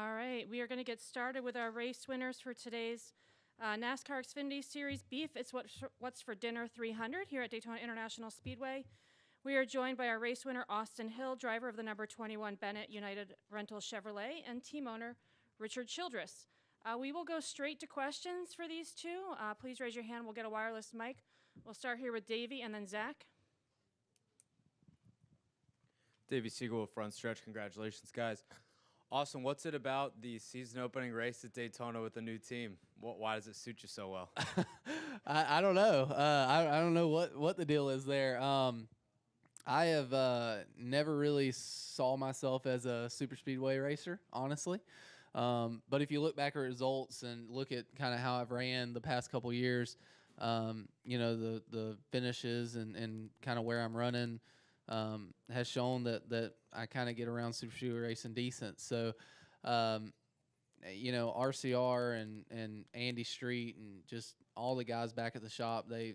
All right, we are going to get started with our race winners for today's NASCAR Xfinity Series Beef. It's what's for dinner 300 here at Daytona International Speedway. We are joined by our race winner, Austin Hill, driver of the number 21 Bennett United Rental Chevrolet, and team owner, Richard Childress. We will go straight to questions for these two. Please raise your hand. We'll get a wireless mic. We'll start here with Davey and then Zach. Davey Siegel with Front Stretch. Congratulations, guys. Austin, what's it about the season opening race at Daytona with the new team? Why does it suit you so well? I don't know. I don't know what the deal is there. I have never really saw myself as a super speedway racer, honestly. But if you look back at results and look at kind of how I've ran the past couple years, the finishes and kind of where I'm running has shown that I kind of get around super speedway racing decent. So, RCR and Andy Street and just all the guys back at the shop, they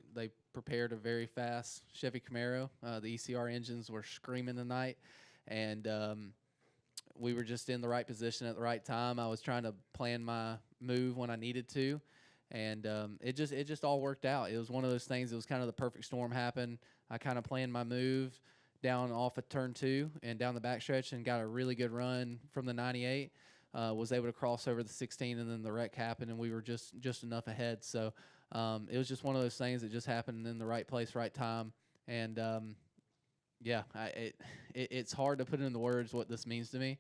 prepared a very fast Chevy Camaro. The ECR engines were screaming tonight, and we were just in the right position at the right time. I was trying to plan my move when I needed to, and it just all worked out. It was one of those things. It was kind of the perfect storm happened. I kind of planned my move down off of turn 2 and down the backstretch and got a really good run from the 98. Was able to cross over the 16, and then the wreck happened, and we were just enough ahead. So it was just one of those things that just happened in the right place, right time. And it's hard to put into words what this means to me.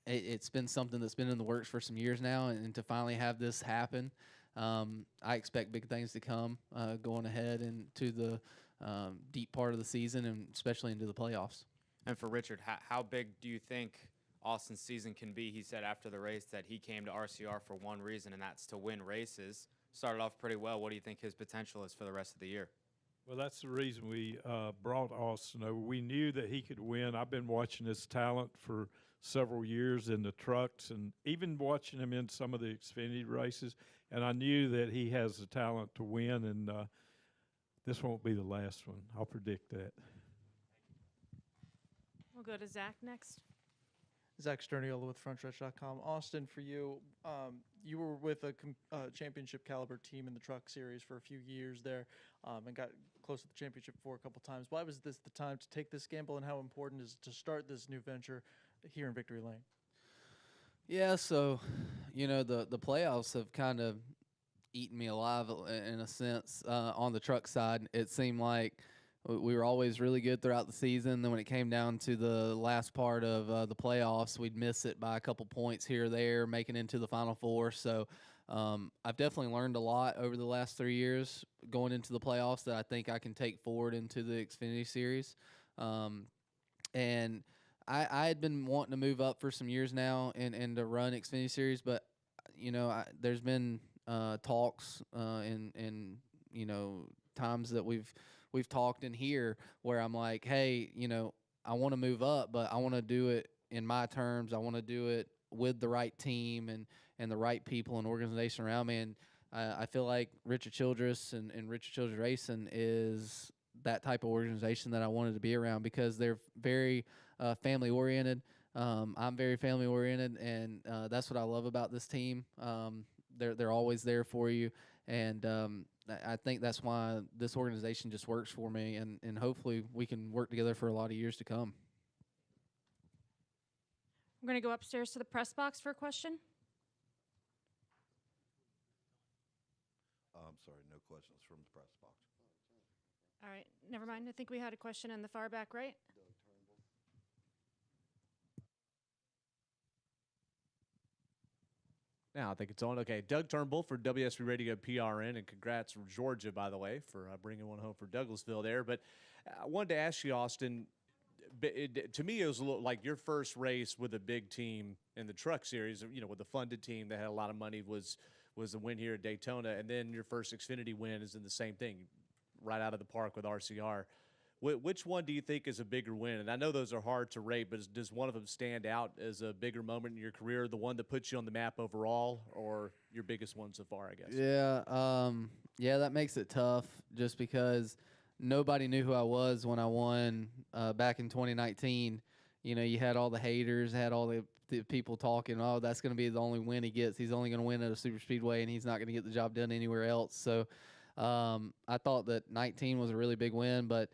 It's been something that's been in the works for some years now, and to finally have this happen, I expect big things to come going ahead into the deep part of the season, and especially into the playoffs. And for Richard, how big do you think Austin's season can be? He said after the race that he came to RCR for one reason, and that's to win races. Started off pretty well. What do you think his potential is for the rest of the year? Well, that's the reason we brought Austin over. We knew that he could win. I've been watching his talent for several years in the trucks and even watching him in some of the Xfinity races, and I knew that he has the talent to win, and this won't be the last one. I'll predict that. We'll go to Zach next. Zach Sterniola with FrontStretch.com. Austin, for you, you were with a championship caliber team in the truck series for a few years there, and got close to the championship for a couple times. Why was this the time to take this gamble, and how important is it to start this new venture here in Victory Lane? Yeah, so the playoffs have kind of eaten me alive in a sense. On the truck side, it seemed like we were always really good throughout the season. Then when it came down to the last part of the playoffs, we'd miss it by a couple points here or there, making it into the Final Four. So I've definitely learned a lot over the last 3 years going into the playoffs that I think I can take forward into the Xfinity Series. And I had been wanting to move up for some years now and to run Xfinity Series, but there's been talks and times that we've talked in here where I'm like, hey, I want to move up, but I want to do it in my terms. I want to do it with the right team and the right people and organization around me. And I feel like Richard Childress and Richard Childress Racing is that type of organization that I wanted to be around because they're very family oriented. I'm very family oriented, and that's what I love about this team. They're always there for you, and I think that's why this organization just works for me, and hopefully we can work together for a lot of years to come. We're going to go upstairs to the press box for a question. I'm sorry, no questions from the press box. All right, never mind. I think we had a question in the far back right. Now I think it's on. Okay, Doug Turnbull for WSB Radio PRN, and congrats from Georgia, by the way, for bringing one home for Douglasville there. But I wanted to ask you, Austin, to me it was a little like your first race with a big team in the truck series, with a funded team that had a lot of money was the win here at Daytona, and then your first Xfinity win is in the same thing, right out of the park with RCR. Which one do you think is a bigger win? And I know those are hard to rate, but does one of them stand out as a bigger moment in your career, the one that puts you on the map overall, or your biggest one so far, I guess? Yeah, that makes it tough just because nobody knew who I was when I won back in 2019. you had all the haters, had all the people talking, oh, that's going to be the only win he gets. He's only going to win at a super speedway, and he's not going to get the job done anywhere else. So I thought that 19 was a really big win, but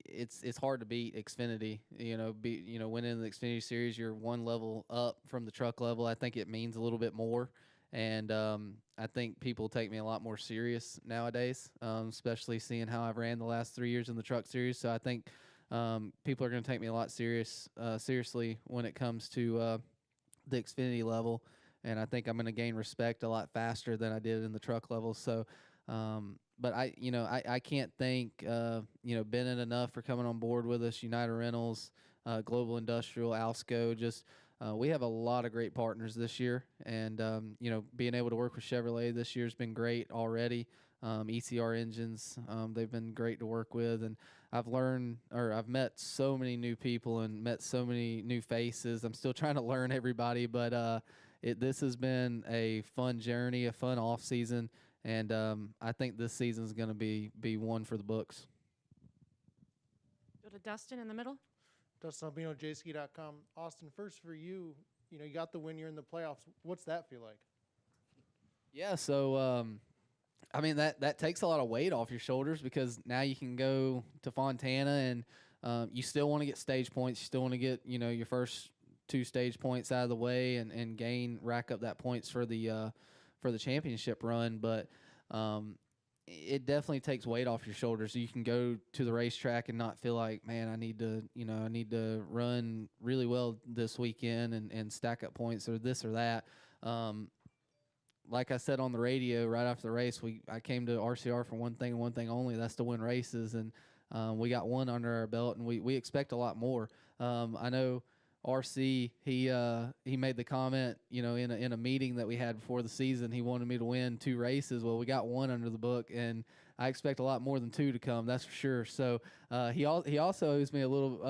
it's hard to beat Xfinity. Winning the Xfinity Series, you're one level up from the truck level. I think it means a little bit more, and I think people take me a lot more serious nowadays, especially seeing how I've ran the last 3 years in the Truck Series. So I think people are going to take me a lot seriously when it comes to the Xfinity level, and I think I'm going to gain respect a lot faster than I did in the truck level. So. But I can't thank Bennett enough for coming on board with us. United Rentals, Global Industrial, Alsco. Just we have a lot of great partners this year, and being able to work with Chevrolet this year has been great already. ECR Engines, they've been great to work with, and I've met so many new people and met so many new faces. I'm still trying to learn everybody, but this has been a fun journey, a fun off season. And I think this season is going to be one for the books. Go to Dustin in the middle. Dustin Albino, jski.com. Austin, first for you, you got the win, you're in the playoffs. What's that feel like? Yeah, so that takes a lot of weight off your shoulders, because now you can go to Fontana and you still want to get stage points. You still want to get your first 2 stage points out of the way and rack up that points for the championship run, but it definitely takes weight off your shoulders. You can go to the racetrack and not feel like, man, I need to run really well this weekend and stack up points or this or that. Like I said on the radio right after the race, I came to RCR for one thing and one thing only. That's to win races, and we got one under our belt, and we expect a lot more. I know RC, he made the comment, in a meeting that we had before the season, he wanted me to win 2 races. Well, we got 1 under the book, and I expect a lot more than 2 to come. That's for sure. So he also owes me a little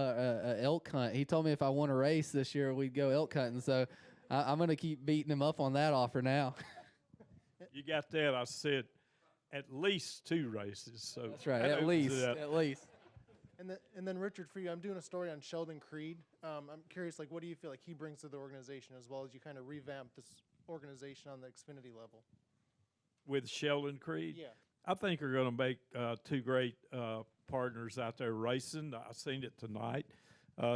elk hunt. He told me if I won a race this year, we'd go elk hunting. So I'm going to keep beating him up on that offer now. You got that? I said at least 2 races. So That's right. that At opens least. it up. At least. And then Richard, for you, I'm doing a story on Sheldon Creed. I'm curious, what do you feel like he brings to the organization, as well as you kind of revamp this organization on the Xfinity level? With Sheldon Creed? Yeah. I think we're going to make 2 great partners out there racing. I seen it tonight.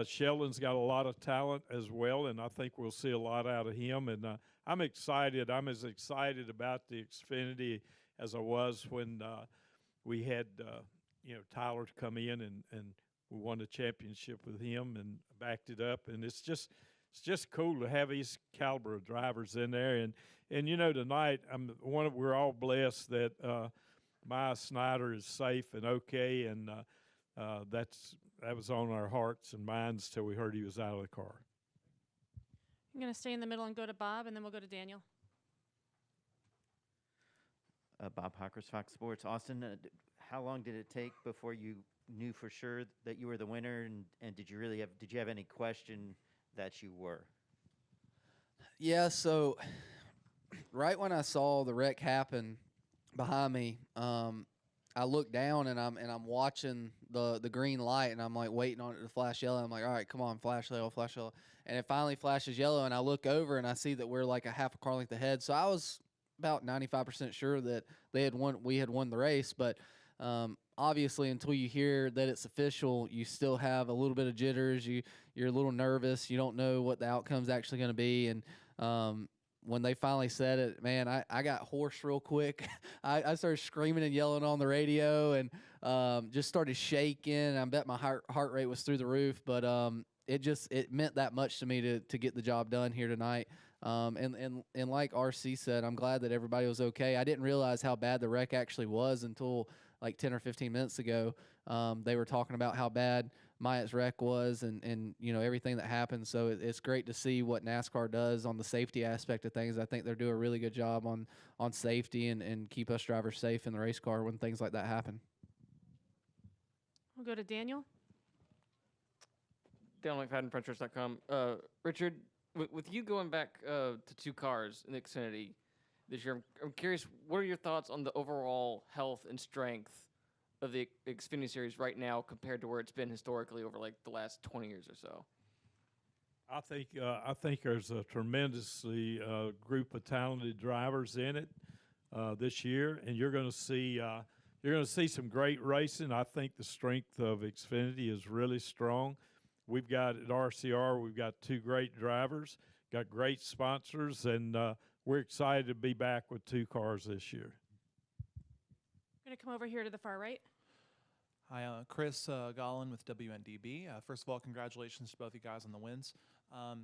Sheldon's got a lot of talent as well, and I think we'll see a lot out of him. And I'm excited. I'm as excited about the Xfinity as I was when we had Tyler to come in and we won the championship with him and backed it up. And it's just cool to have these caliber of drivers in there. And tonight we're all blessed that Maya Snyder is safe and okay, and that was on our hearts and minds till we heard he was out of the car. I'm going to stay in the middle and go to Bob, and then we'll go to Daniel. Bob Hockers, Fox Sports. Austin, how long did it take before you knew for sure that you were the winner, and did you have any question that you were? Yeah, so right when I saw the wreck happen behind me, I looked down and I'm watching the green light, and I'm like waiting on it to flash yellow. I'm like, all right, come on, flash yellow, and it finally flashes yellow, and I look over and I see that we're like a half a car length ahead. So I was about 95% sure that we had won the race, but obviously until you hear that it's official, you still have a little bit of jitters. You're a little nervous. You don't know what the outcome's actually going to be, and when they finally said it, man, I got hoarse real quick. I started screaming and yelling on the radio, and just started shaking. I bet my heart rate was through the roof, but it meant that much to me to get the job done here tonight. And like RC said, I'm glad that everybody was okay. I didn't realize how bad the wreck actually was until like 10 or 15 minutes ago. They were talking about how bad Maya's wreck was and everything that happened. So it's great to see what NASCAR does on the safety aspect of things. I think they're doing a really good job on safety and keep us drivers safe in the race car when things like that happen. We'll go to Daniel. Daniel McFadden, FrenchRace.com. Richard, with you going back to 2 cars in the Xfinity this year, I'm curious, what are your thoughts on the overall health and strength of the Xfinity Series right now compared to where it's been historically over like the last 20 years or so? I think there's a tremendously group of talented drivers in it this year, and you're going to see some great racing. I think the strength of Xfinity is really strong. We've got at RCR, we've got two great drivers, got great sponsors, and we're excited to be back with two cars this year. I'm going to come over here to the far right. Hi, Chris Gollin with WNDB. First of all, congratulations to both you guys on the wins.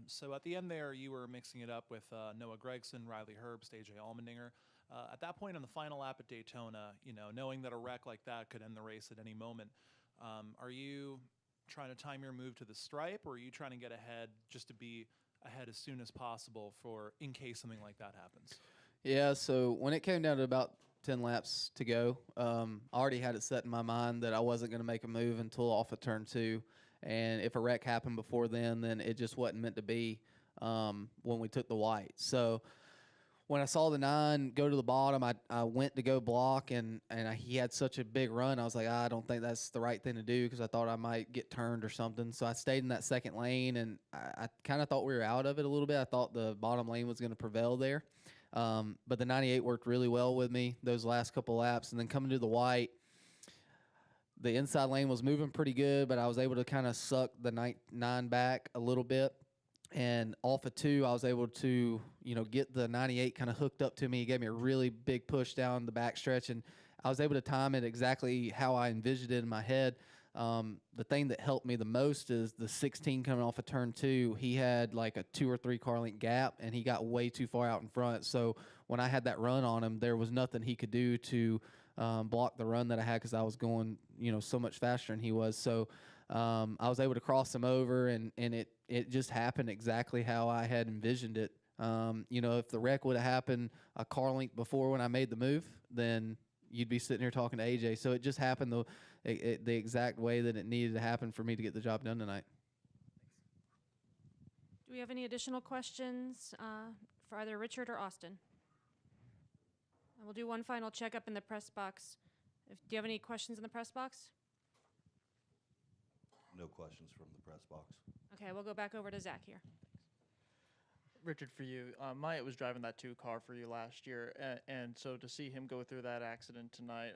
So at the end there, you were mixing it up with Noah Gregson, Riley Herbst, AJ Allmendinger. At that point on the final lap at Daytona, knowing that a wreck like that could end the race at any moment, are you trying to time your move to the stripe, or are you trying to get ahead just to be ahead as soon as possible for in case something like that happens? Yeah, so when it came down to about 10 laps to go, I already had it set in my mind that I wasn't going to make a move until off of turn 2. And if a wreck happened before then it just wasn't meant to be when we took the white. So when I saw the 9 go to the bottom, I went to go block, and he had such a big run. I was like, I don't think that's the right thing to do because I thought I might get turned or something. So I stayed in that second lane, and I kind of thought we were out of it a little bit. I thought the bottom lane was going to prevail there. But the 98 worked really well with me those last couple laps. And then coming to the white, the inside lane was moving pretty good, but I was able to kind of suck the 9 back a little bit. And off of 2, I was able to, get the 98 kind of hooked up to me. He gave me a really big push down the backstretch, and I was able to time it exactly how I envisioned it in my head. The thing that helped me the most is the 16 coming off of turn 2. He had like a 2 or 3 car length gap, and he got way too far out in front. So when I had that run on him, there was nothing he could do to block the run that I had because I was going, so much faster than he was. So I was able to cross him over, and it just happened exactly how I had envisioned it. If the wreck would have happened a car length before when I made the move, then you'd be sitting here talking to AJ. So it just happened the exact way that it needed to happen for me to get the job done tonight. Do we have any additional questions for either Richard or Austin? And we'll do one final checkup in the press box. Do you have any questions in the press box? No questions from the press box. Okay, we'll go back over to Zach here. Richard, for you, Myatt was driving that 2 car for you last year, and so to see him go through that accident tonight,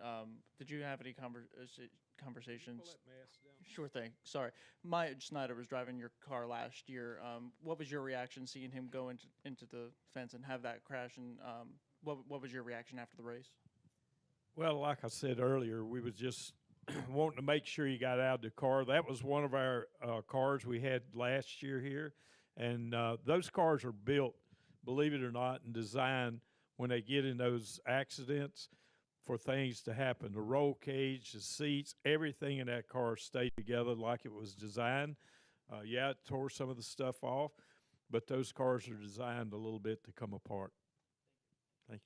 did you have any conversations? Sure thing. Sorry. Myatt Snyder was driving your car last year. What was your reaction seeing him go into the fence and have that crash, and what was your reaction after the race? Well, like I said earlier, we was just wanting to make sure he got out of the car. That was one of our cars we had last year here. And those cars are built, believe it or not, and designed when they get in those accidents for things to happen. The roll cage, the seats, everything in that car stayed together like it was designed. Yeah, it tore some of the stuff off, but those cars are designed a little bit to come apart. Thank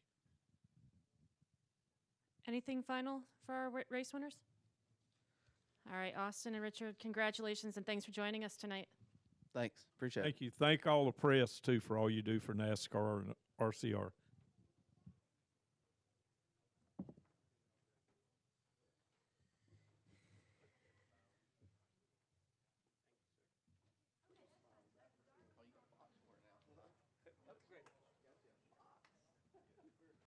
you. Anything final for our race winners? All right, Austin and Richard, congratulations and thanks for joining us tonight. Thanks. Appreciate it. Thank you. Thank all the press, too, for all you do for NASCAR and RCR.